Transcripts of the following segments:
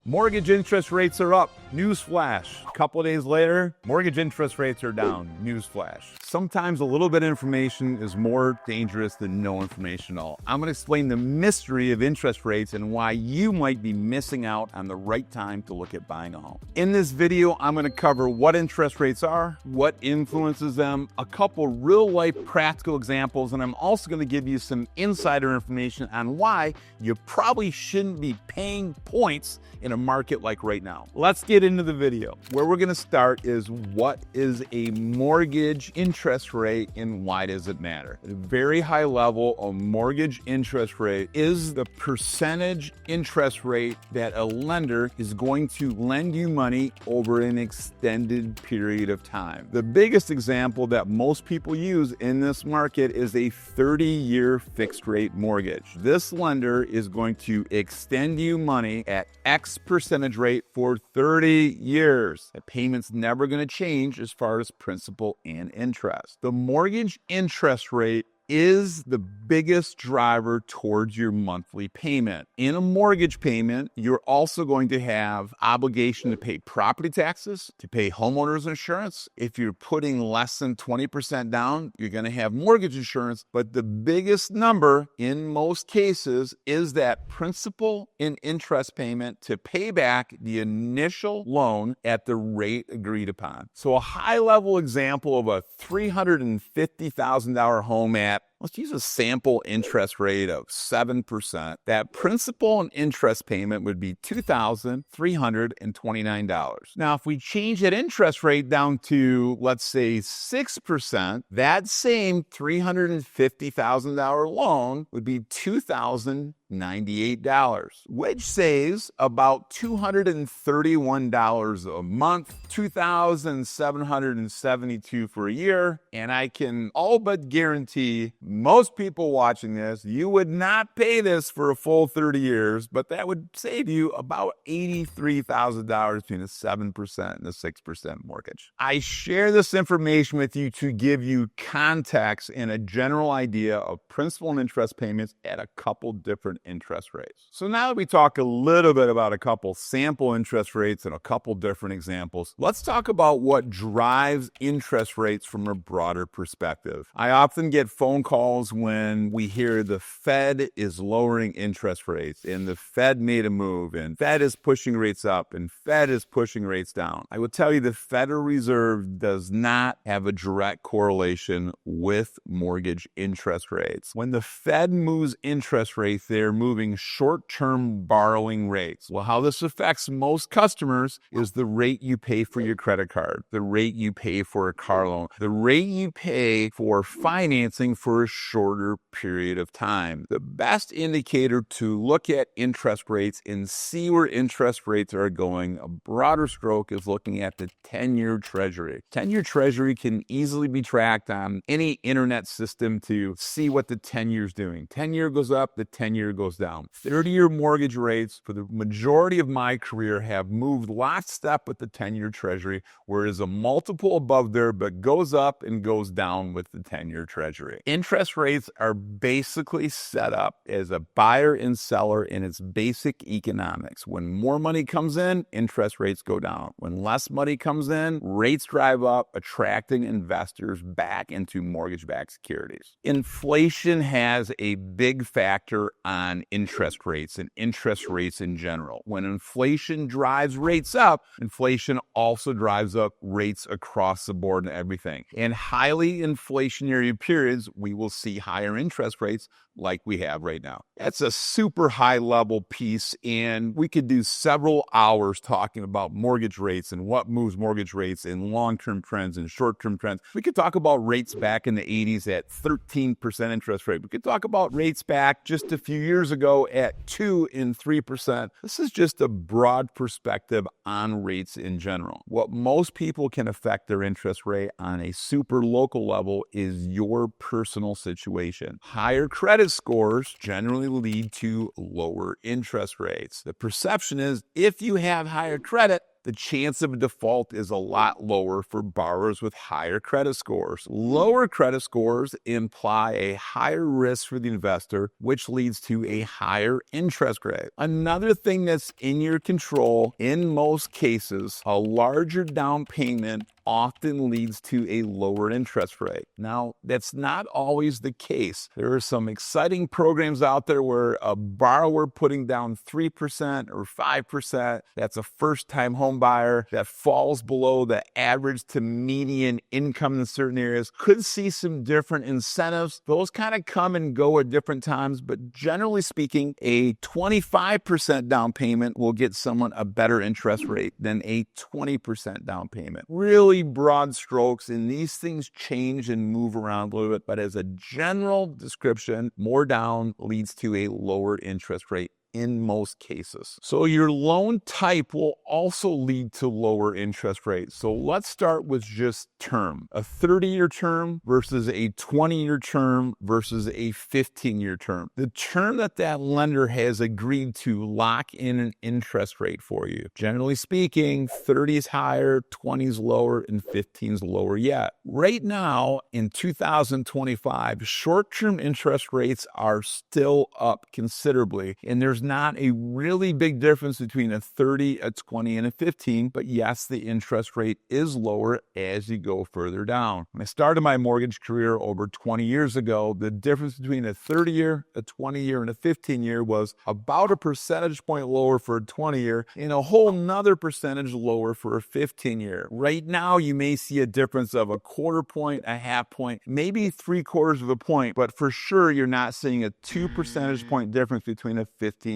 Mortgage interest rates are up. Newsflash. A couple of days later, mortgage interest rates are down. Newsflash. Sometimes a little bit of information is more dangerous than no information at all. I'm going to explain the mystery of interest rates and why you might be missing out on the right time to look at buying a home. In this video, I'm going to cover what interest rates are, what influences them, a couple real-life practical examples, and I'm also going to give you some insider information on why you probably shouldn't be paying points in a market like right now. Let's get into the video. Where we're going to start is what is a mortgage interest rate and why does it matter? At a very high level, a mortgage interest rate is the percentage interest rate that a lender is going to lend you money over an extended period of time. The biggest example that most people use in this market is a 30-year fixed rate mortgage. This lender is going to extend you money at X percentage rate for 30 years. The payment's never going to change as far as principal and interest. The mortgage interest rate is the biggest driver towards your monthly payment. In a mortgage payment, you're also going to have obligation to pay property taxes, to pay homeowners insurance. If you're putting less than 20% down, you're going to have mortgage insurance. But the biggest number in most cases is that principal and interest payment to pay back the initial loan at the rate agreed upon. So a high-level example of a $350,000 home at, let's use a sample interest rate of 7%. That principal and interest payment would be $2,329. Now, if we change that interest rate down to, let's say, 6%, that same $350,000 loan would be $2,098, which saves about $231 a month, $2,772 for a year, and I can all but guarantee most people watching this, you would not pay this for a full 30 years, but that would save you about $83,000 between a 7% and a 6% mortgage. I share this information with you to give you context and a general idea of principal and interest payments at a couple different interest rates. So now that we talk a little bit about a couple sample interest rates and a couple different examples, let's talk about what drives interest rates from a broader perspective. I often get phone calls when we hear the Fed is lowering interest rates and the Fed made a move and Fed is pushing rates up and Fed is pushing rates down. I will tell you the Federal Reserve does not have a direct correlation with mortgage interest rates. When the Fed moves interest rates, they're moving short-term borrowing rates. Well, how this affects most customers is the rate you pay for your credit card, the rate you pay for a car loan, the rate you pay for financing for a shorter period of time. The best indicator to look at interest rates and see where interest rates are going, a broader stroke, is looking at the 10-year Treasury. 10-year Treasury can easily be tracked on any internet system to see what the 10-year is doing. 10-year goes up, the 10-year goes down. 30-year mortgage rates for the majority of my career have moved lockstep with the 10-year Treasury, whereas a multiple above there, but goes up and goes down with the 10-year Treasury. Interest rates are basically set up as a buyer and seller in its basic economics. When more money comes in, interest rates go down. When less money comes in, rates drive up, attracting investors back into mortgage-backed securities. Inflation has a big factor on interest rates and interest rates in general. When inflation drives rates up, inflation also drives up rates across the board and everything. In highly inflationary periods, we will see higher interest rates like we have right now. That's a super high level piece, and we could do several hours talking about mortgage rates and what moves mortgage rates and long-term trends and short-term trends. We could talk about rates back in the 80s at 13% interest rate. We could talk about rates back just a few years ago at 2 and 3%. This is just a broad perspective on rates in general. What most people can affect their interest rate on a super local level is your personal situation. Higher credit scores generally lead to lower interest rates. The perception is if you have higher credit, the chance of a default is a lot lower for borrowers with higher credit scores. Lower credit scores imply a higher risk for the investor, which leads to a higher interest rate. Another thing that's in your control, in most cases, a larger down payment often leads to a lower interest rate. Now, that's not always the case. There are some exciting programs out there where a borrower putting down 3% or 5%, that's a first-time home buyer that falls below the average to median income in certain areas, could see some different incentives. Those kind of come and go at different times, but generally speaking, a 25% down payment will get someone a better interest rate than a 20% down payment. Really broad strokes, and these things change and move around a little bit, but as a general description, more down leads to a lower interest rate in most cases. So your loan type will also lead to lower interest rates. So let's start with just term. A 30-year term versus a 20-year term versus a 15-year term. The term that lender has agreed to lock in an interest rate for you. Generally speaking, 30 is higher, 20 is lower, and 15 is lower yet. Right now, in 2025, short-term interest rates are still up considerably, and there's not a really big difference between a 30, a 20, and a 15, but yes, the interest rate is lower as you go further down. When I started my mortgage career over 20 years ago, the difference between a 30-year, a 20-year, and a 15-year was about a percentage point lower for a 20-year and a whole nother percentage lower for a 15-year. Right now, you may see a difference of a quarter point, a half point, maybe 3/4 of a point, but for sure, you're not seeing a 2 percentage point difference between a 15-year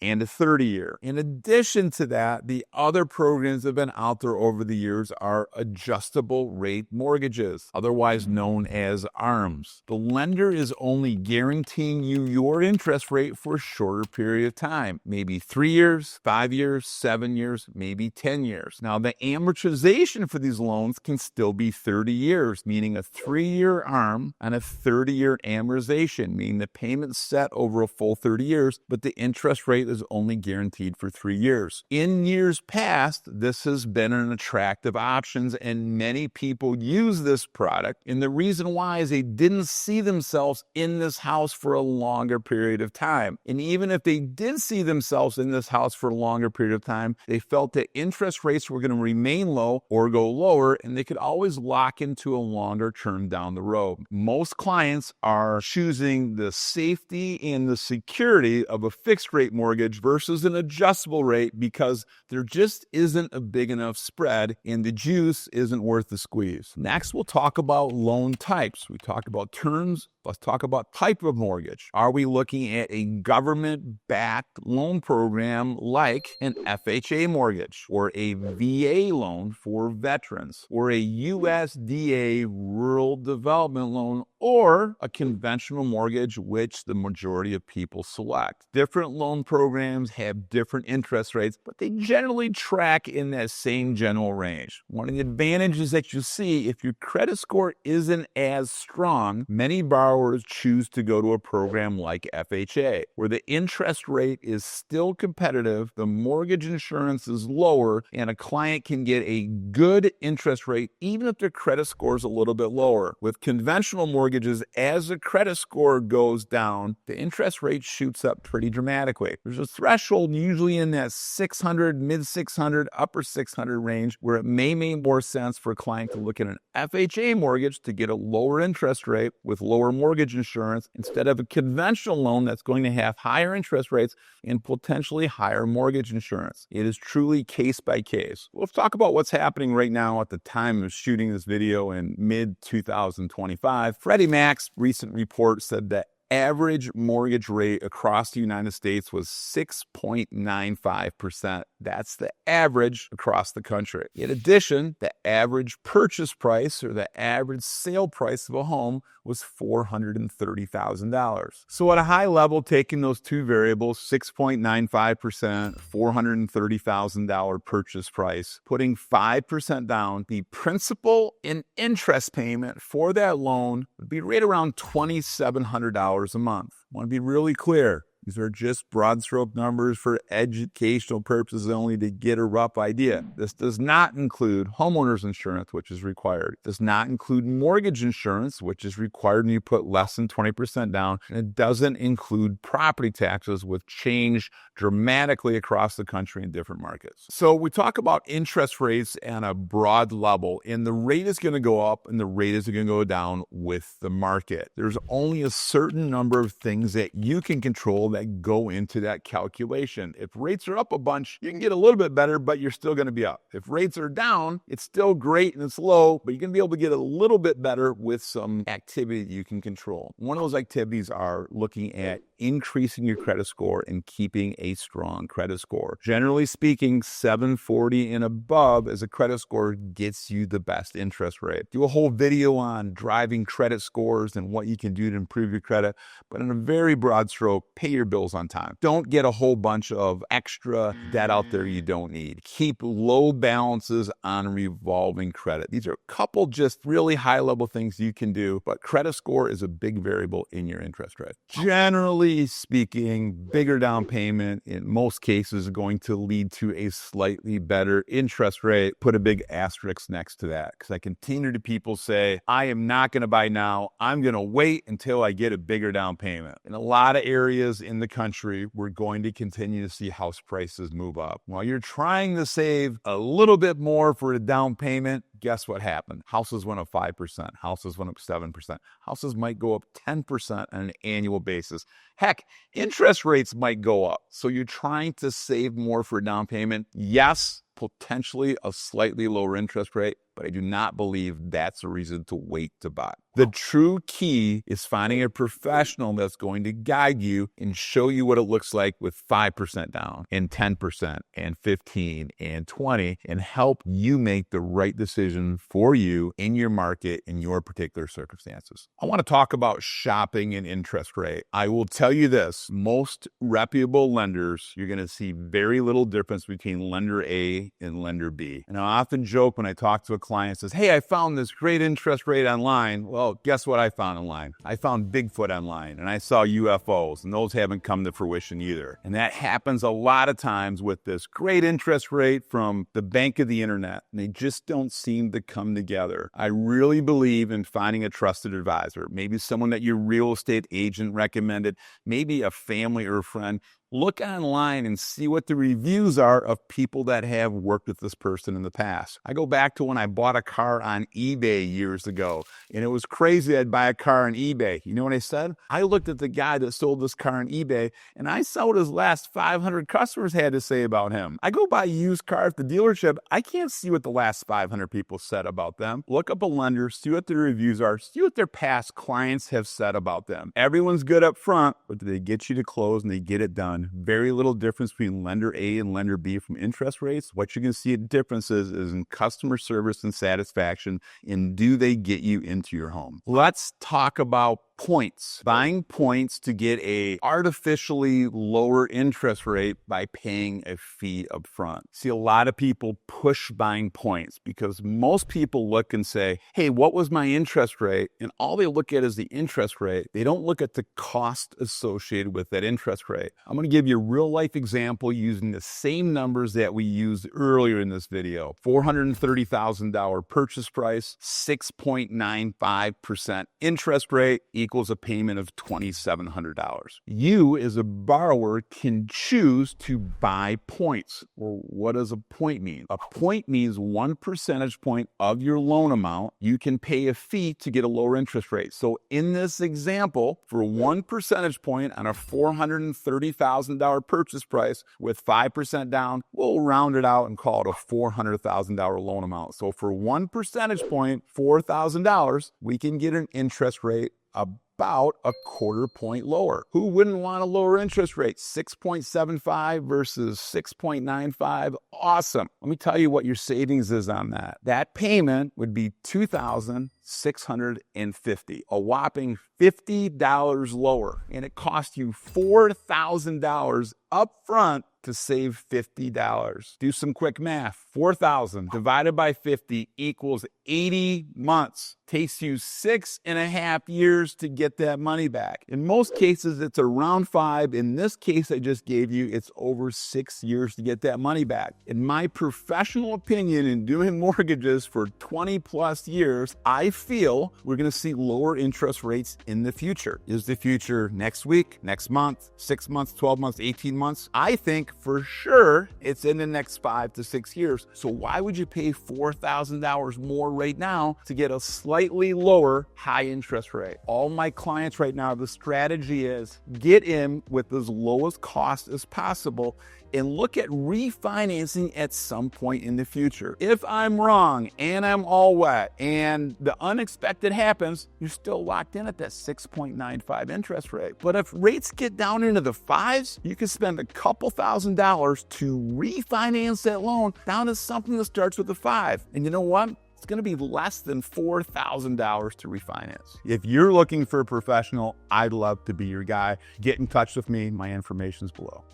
and a 30-year. In addition to that, the other programs that have been out there over the years are adjustable rate mortgages, otherwise known as ARMs. The lender is only guaranteeing you your interest rate for a shorter period of time, maybe 3 years, 5 years, 7 years, maybe 10 years. Now, the amortization for these loans can still be 30 years, meaning a 3-year ARM and a 30-year amortization, meaning the payment's set over a full 30 years, but the interest rate is only guaranteed for 3 years. In years past, this has been an attractive option, and many people use this product. And the reason why is they didn't see themselves in this house for a longer period of time. And even if they did see themselves in this house for a longer period of time, they felt that interest rates were going to remain low or go lower, and they could always lock into a longer term down the road. Most clients are choosing the safety and the security of a fixed rate mortgage versus an adjustable rate because there just isn't a big enough spread and the juice isn't worth the squeeze. Next, we'll talk about loan types. We talk about terms. Let's talk about type of mortgage. Are we looking at a government-backed loan program like an FHA mortgage or a VA loan for veterans or a USDA rural development loan or a conventional mortgage, which the majority of people select? Different loan programs have different interest rates, but they generally track in that same general range. One of the advantages that you see if your credit score isn't as strong, many borrowers choose to go to a program like FHA, where the interest rate is still competitive, the mortgage insurance is lower, and a client can get a good interest rate even if their credit score is a little bit lower. With conventional mortgages, as the credit score goes down, the interest rate shoots up pretty dramatically. There's a threshold usually in that 600, mid 600, upper 600 range where it may make more sense for a client to look at an FHA mortgage to get a lower interest rate with lower mortgage insurance instead of a conventional loan that's going to have higher interest rates and potentially higher mortgage insurance. It is truly case by case. Let's talk about what's happening right now at the time of shooting this video in mid 2025. Freddie Mac's recent report said that average mortgage rate across the United States was 6.95%. That's the average across the country. In addition, the average purchase price or the average sale price of a home was $430,000. So at a high level, taking those two variables, 6.95%, $430,000 purchase price, putting 5% down, the principal and interest payment for that loan would be right around $2,700 a month. I want to be really clear. These are just broad stroke numbers for educational purposes only to get a rough idea. This does not include homeowners insurance, which is required. It does not include mortgage insurance, which is required when you put less than 20% down. And it doesn't include property taxes, which change dramatically across the country in different markets. So we talk about interest rates on a broad level, and the rate is going to go up and the rate is going to go down with the market. There's only a certain number of things that you can control that go into that calculation. If rates are up a bunch, you can get a little bit better, but you're still going to be up. If rates are down, it's still great and it's low, but you're going to be able to get a little bit better with some activity that you can control. One of those activities are looking at increasing your credit score and keeping a strong credit score. Generally speaking, 740 and above as a credit score gets you the best interest rate. Do a whole video on driving credit scores and what you can do to improve your credit, but in a very broad stroke, pay your bills on time. Don't get a whole bunch of extra debt out there you don't need. Keep low balances on revolving credit. These are a couple just really high level things you can do, but credit score is a big variable in your interest rate. Generally speaking, bigger down payment in most cases is going to lead to a slightly better interest rate. Put a big asterisk next to that, because I continue to people say, I am not going to buy now. I'm going to wait until I get a bigger down payment. In a lot of areas in the country, we're going to continue to see house prices move up. While you're trying to save a little bit more for a down payment, guess what happened? Houses went up 5%. Houses went up 7%. Houses might go up 10% on an annual basis. Heck, interest rates might go up. So you're trying to save more for a down payment. Yes, potentially a slightly lower interest rate, but I do not believe that's a reason to wait to buy. The true key is finding a professional that's going to guide you and show you what it looks like with 5% down and 10% and 15 and 20 and help you make the right decision for you in your market in your particular circumstances. I want to talk about shopping and interest rate. I will tell you this, most reputable lenders, you're going to see very little difference between lender A and lender B. And I often joke when I talk to a client says, hey, I found this great interest rate online. Well, guess what I found online? I found Bigfoot online and I saw UFOs, and those haven't come to fruition either. And that happens a lot of times with this great interest rate from the bank of the internet, and they just don't seem to come together. I really believe in finding a trusted advisor, maybe someone that your real estate agent recommended, maybe a family or a friend. Look online and see what the reviews are of people that have worked with this person in the past. I go back to when I bought a car on eBay years ago, and it was crazy I'd buy a car on eBay. You know what I said? I looked at the guy that sold this car on eBay, and I saw what his last 500 customers had to say about him. I go buy a used car at the dealership. I can't see what the last 500 people said about them. Look up a lender, see what their reviews are, see what their past clients have said about them. Everyone's good up front, but do they get you to close and they get it done? Very little difference between lender A and lender B from interest rates. What you're going to see differences is in customer service and satisfaction, and do they get you into your home? Let's talk about points. Buying points to get a artificially lower interest rate by paying a fee up front. See, a lot of people push buying points because most people look and say, hey, what was my interest rate? And all they look at is the interest rate. They don't look at the cost associated with that interest rate. I'm going to give you a real life example using the same numbers that we used earlier in this video. $430,000 purchase price, 6.95% interest rate equals a payment of $2,700. You as a borrower can choose to buy points. Well, what does a point mean? A point means 1 percentage point of your loan amount. You can pay a fee to get a lower interest rate. So in this example, for 1 percentage point on a $430,000 purchase price with 5% down, we'll round it out and call it a $400,000 loan amount. So for 1 percentage point, $4,000, we can get an interest rate about a quarter point lower. Who wouldn't want a lower interest rate? 6.75 versus 6.95. Awesome. Let me tell you what your savings is on that. That payment would be $2,650, a whopping $50 lower. And it cost you $4,000 up front to save $50. Do some quick math. 4,000 divided by 50 equals 80 months. Takes you 6.5 years to get get that money back. In most cases, it's around 5. In this case I just gave you, it's over 6 years to get that money back. In my professional opinion, in doing mortgages for 20 plus years, I feel we're going to see lower interest rates in the future. Is the future next week, next month, 6 months, 12 months, 18 months? I think for sure it's in the next 5 to 6 years. So why would you pay $4,000 more right now to get a slightly lower high interest rate? All my clients right now, the strategy is get in with as lowest cost as possible and look at refinancing at some point in the future. If I'm wrong and I'm all wet and the unexpected happens, you're still locked in at that 6.95 interest rate. But if rates get down into the 5s, you can spend a couple $1,000s to refinance that loan down to something that starts with a 5. And you know what? It's going to be less than $4,000 to refinance. If you're looking for a professional, I'd love to be your guy. Get in touch with me. My information's below.